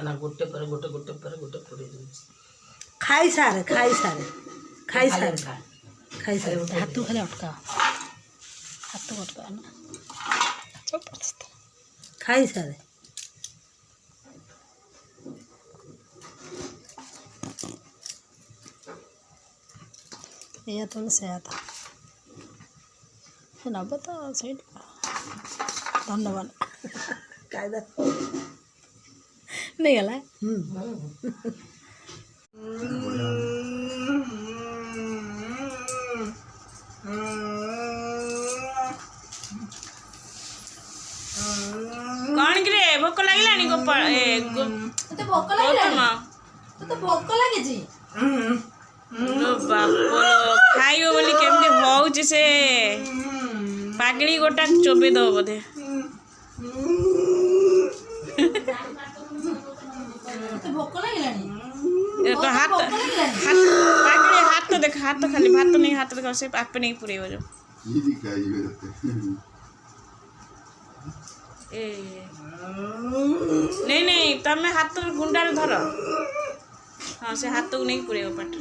ନା ଗୋଟେ ପରେ ଗୋଟେ ଗୋଟେ ପରେ ଗୋଟେ ପୁରେଇ ଦେଉଛି। ଖାଇସାରେ ଖାଇସାରେ ଖାଇସାରେ ଖାଇସାରେ ହାତ ଖାଲି ଅଟକା ହାତ ଅଟକା ନା ଖାଇସାରେ ଏଇଆ ତ ସେଇଆ ତ ସେ ନେବ ତ ସେଇଟା ଧନ୍ୟବାଦ କାଇଦା ନେଇଗଲା। कौन कि रे भोक लागलानी गोपाल तते भोक लागलानी तते भोक लागे जी लो बाप खाइयो बोली केमती होउची से पागड़ी गोटा चोबे दो बोधे तते भोक लागलानी तो हाथ पागड़ी हाथ तो देख हाथ तो खाली भात तो नहीं हाथ देख से आप नहीं पूरे हो जो ए नहीं नहीं तमे हाथ गुंडार धर हाँ से हाथ को नहीं पूरे पाट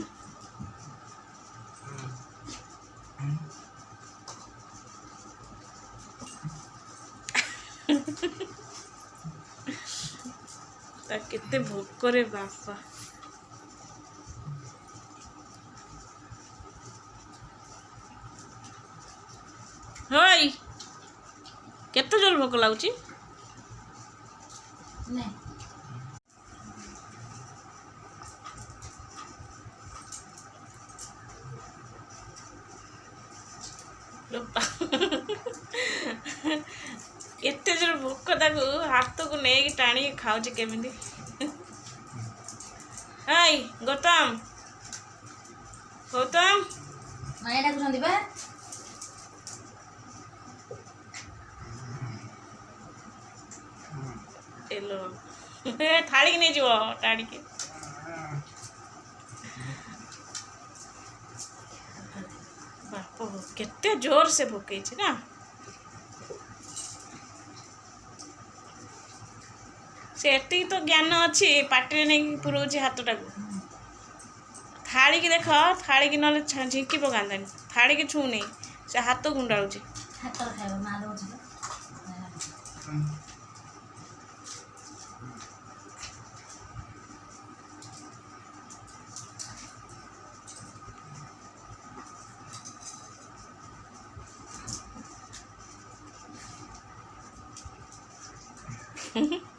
केते भोक रे बापा होई केते जोर भोक लाଗୁଛି नहीं एते जोर भोक ताकू हाथ को नहीं टाणी खाऊचे केमिति हाय गौतम गौतम माया डाकुछंती बा एलो थाली की नहीं जीवो टाणी के बाप केते जोर से भोके छी ना से एति तो ज्ञान अच्छी पाटे नहीं पुरोची हाथटा को थाली की देख थाली की नले झिंकी पकानी थाली की छू नहीं से हाथ गुंडाऊँ हाथ खाइबो मा दोछ Mm-hmm.